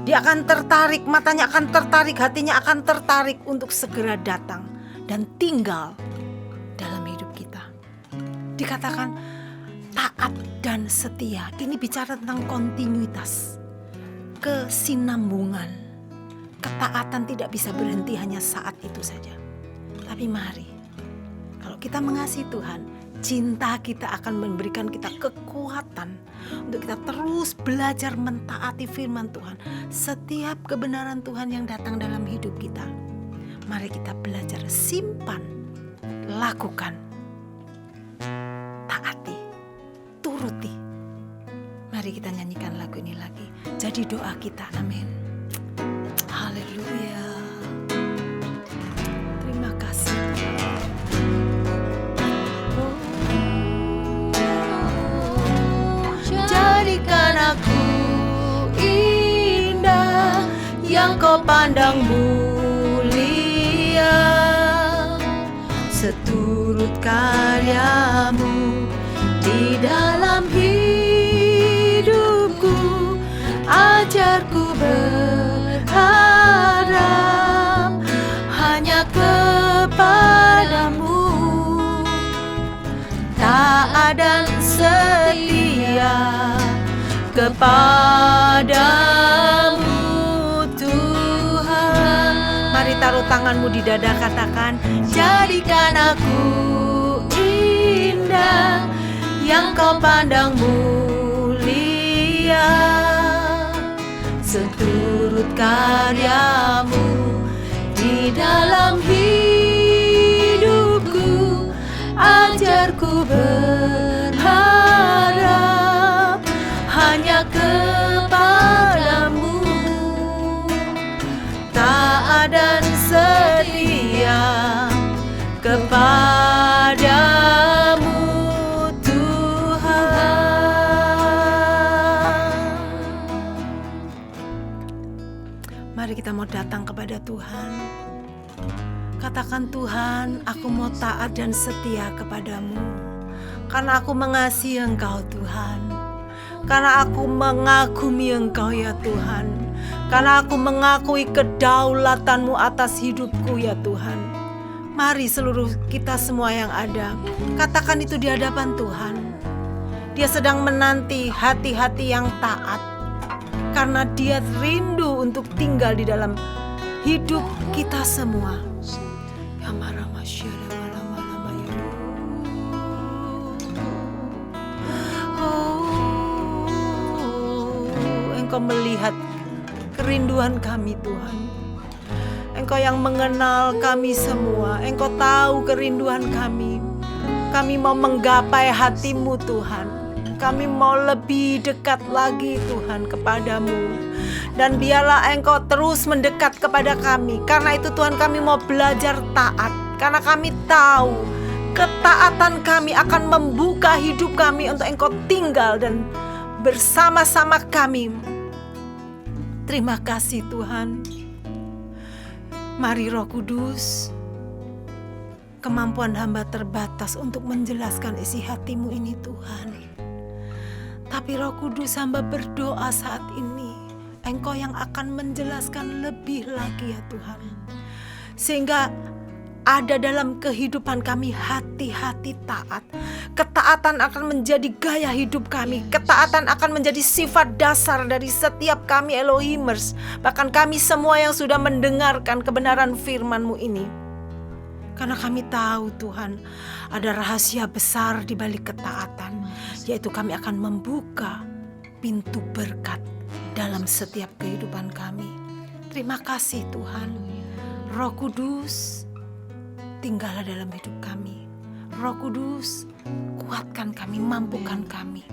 Dia akan tertarik, matanya akan tertarik, hatinya akan tertarik untuk segera datang dan tinggal dalam hidup kita. Dikatakan taat dan setia. Ini bicara tentang kontinuitas, kesinambungan. Ketaatan tidak bisa berhenti hanya saat itu saja. Tapi mari, kalau kita mengasihi Tuhan, cinta kita akan memberikan kita kekuatan untuk kita terus belajar mentaati firman Tuhan. Setiap kebenaran Tuhan yang datang dalam hidup kita, mari kita belajar simpan, lakukan, taati, turuti. Mari kita nyanyikan lagu ini lagi. Jadi doa kita, amin. Haleluya. Terima kasih. Jadikan aku indah yang kau pandang mulia, seturut karyamu di dalam hidupku. Ajarku berharap hanya kepadamu, taat dan setia kepadamu Tuhan. Mari taruh tanganmu di dada, katakan, jadikan aku indah yang kau pandang mulia, seturut karyamu di dalam hidupku. Ajarku berharap hanya kepadamu, datang kepada Tuhan. Katakan, Tuhan, aku mau taat dan setia kepadamu. Karena aku mengasihi Engkau, Tuhan. Karena aku mengagumi Engkau, ya Tuhan. Karena aku mengakui kedaulatan-Mu atas hidupku, ya Tuhan. Mari seluruh kita semua yang ada, katakan itu di hadapan Tuhan. Dia sedang menanti hati-hati yang taat. Karena Dia rindu untuk tinggal di dalam hidup kita semua. Engkau melihat kerinduan kami, Tuhan. Engkau yang mengenal kami semua. Engkau tahu kerinduan kami. Kami mau menggapai hati-Mu, Tuhan. Kami mau lebih dekat lagi, Tuhan, kepadamu. Dan biarlah Engkau terus mendekat kepada kami. Karena itu, Tuhan, kami mau belajar taat. Karena kami tahu ketaatan kami akan membuka hidup kami untuk Engkau tinggal dan bersama-sama kami. Terima kasih, Tuhan. Mari Roh Kudus, kemampuan hamba terbatas untuk menjelaskan isi hati-Mu ini, Tuhan. Tapi Roh Kudus, hamba berdoa saat ini, Engkau yang akan menjelaskan lebih lagi, ya Tuhan. Sehingga ada dalam kehidupan kami hati-hati taat. Ketaatan akan menjadi gaya hidup kami. Ketaatan akan menjadi sifat dasar dari setiap kami Elohimers. Bahkan kami semua yang sudah mendengarkan kebenaran firman-Mu ini. Karena kami tahu, Tuhan, ada rahasia besar di balik ketaatan, yaitu kami akan membuka pintu berkat dalam setiap kehidupan kami. Terima kasih, Tuhan. Roh Kudus, tinggallah dalam hidup kami. Roh Kudus, kuatkan kami, mampukan kami.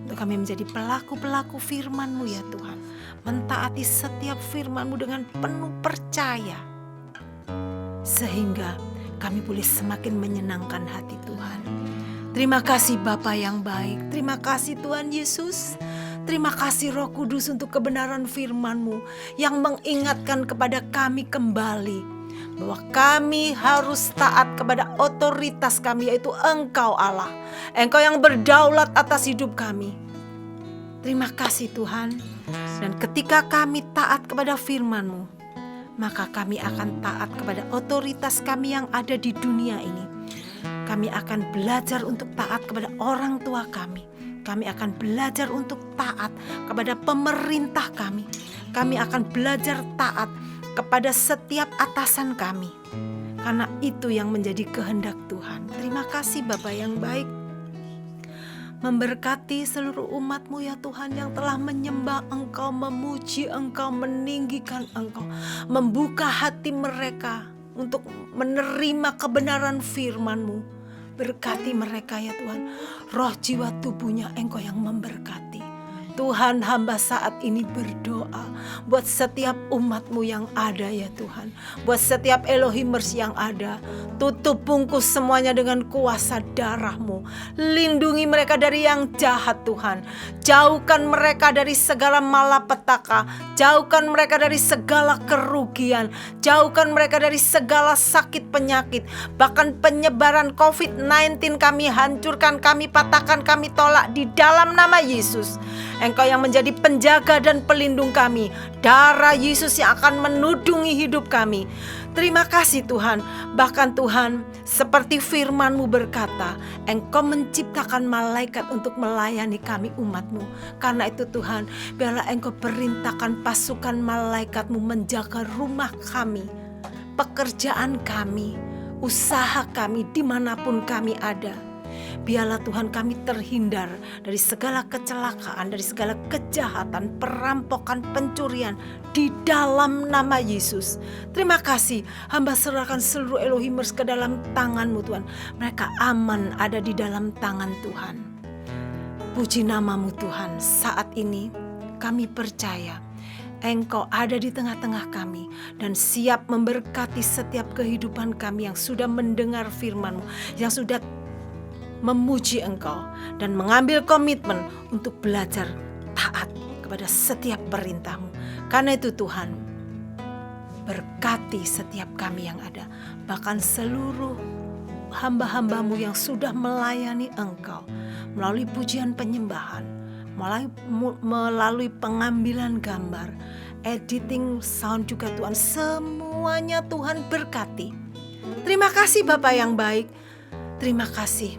Untuk kami menjadi pelaku-pelaku firman-Mu, ya Tuhan. Mentaati setiap firman-Mu dengan penuh percaya. Sehingga kami boleh semakin menyenangkan hati Tuhan. Terima kasih Bapa yang baik. Terima kasih Tuhan Yesus. Terima kasih Roh Kudus untuk kebenaran firman-Mu yang mengingatkan kepada kami kembali bahwa kami harus taat kepada otoritas kami, yaitu Engkau Allah. Engkau yang berdaulat atas hidup kami. Terima kasih Tuhan. Dan ketika kami taat kepada firman-Mu, maka kami akan taat kepada otoritas kami yang ada di dunia ini. Kami akan belajar untuk taat kepada orang tua kami. Kami akan belajar untuk taat kepada pemerintah kami. Kami akan belajar taat kepada setiap atasan kami. Karena itu yang menjadi kehendak Tuhan. Terima kasih Bapa yang baik. Memberkati seluruh umat-Mu ya Tuhan yang telah menyembah Engkau, memuji Engkau, meninggikan Engkau. Membuka hati mereka untuk menerima kebenaran firman-Mu. Berkati mereka ya Tuhan. Roh jiwa tubuhnya Engkau yang memberkati. Tuhan, hamba saat ini berdoa buat setiap umat-Mu yang ada ya Tuhan. Buat setiap Elohimers yang ada. Tutup bungkus semuanya dengan kuasa darah-Mu. Lindungi mereka dari yang jahat Tuhan. Jauhkan mereka dari segala malapetaka. Jauhkan mereka dari segala kerugian. Jauhkan mereka dari segala sakit penyakit. Bahkan penyebaran COVID-19 kami hancurkan, kami patahkan, kami tolak di dalam nama Yesus. Engkau yang menjadi penjaga dan pelindung kami. Darah Yesus yang akan menudungi hidup kami. Terima kasih Tuhan. Bahkan Tuhan, seperti firman-Mu berkata, Engkau menciptakan malaikat untuk melayani kami umat-Mu. Karena itu Tuhan, biarlah Engkau perintahkan pasukan malaikat-Mu menjaga rumah kami, pekerjaan kami, usaha kami, dimanapun kami ada. Biarlah Tuhan kami terhindar dari segala kecelakaan, dari segala kejahatan, perampokan, pencurian di dalam nama Yesus. Terima kasih, hamba serahkan seluruh Elohimers ke dalam tangan-Mu Tuhan. Mereka aman ada di dalam tangan Tuhan. Puji nama-Mu Tuhan. Saat ini kami percaya Engkau ada di tengah-tengah kami dan siap memberkati setiap kehidupan kami yang sudah mendengar firman-Mu, yang sudah memuji Engkau dan mengambil komitmen untuk belajar taat kepada setiap perintah-Mu. Karena itu Tuhan, Berkati setiap kami yang ada, bahkan seluruh hamba-hambamu yang sudah melayani Engkau melalui pujian penyembahan, melalui pengambilan gambar, editing sound juga Tuhan. Semuanya Tuhan berkati. Terima kasih Bapa yang baik. Terima kasih.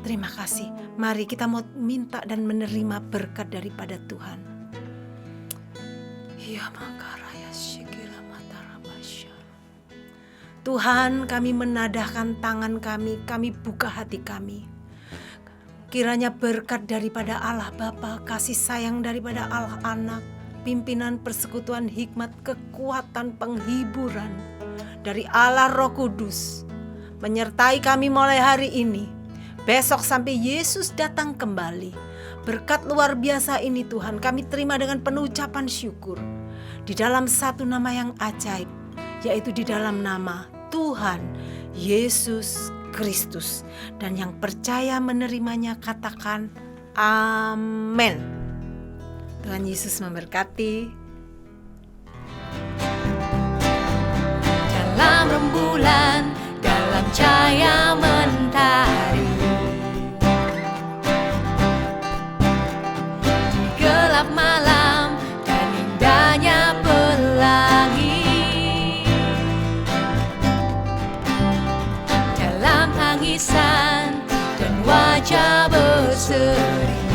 Terima kasih. Mari kita mau minta dan menerima berkat daripada Tuhan. Ya makaraya shikila matarabasya. Tuhan, kami menadahkan tangan kami buka hati kami. Kiranya berkat daripada Allah Bapa, kasih sayang daripada Allah Anak, pimpinan persekutuan hikmat, kekuatan penghiburan dari Allah Roh Kudus menyertai kami mulai hari ini, besok sampai Yesus datang kembali. Berkat luar biasa ini Tuhan kami terima dengan penuh ucapan syukur di dalam satu nama yang ajaib, yaitu di dalam nama Tuhan Yesus Kristus. Dan yang percaya menerimanya katakan amin. Tuhan Yesus memberkati. Dalam rembulan, dalam cahaya mentari, di gelap malam dan indahnya pelangi, dalam tangisan dan wajah berseri,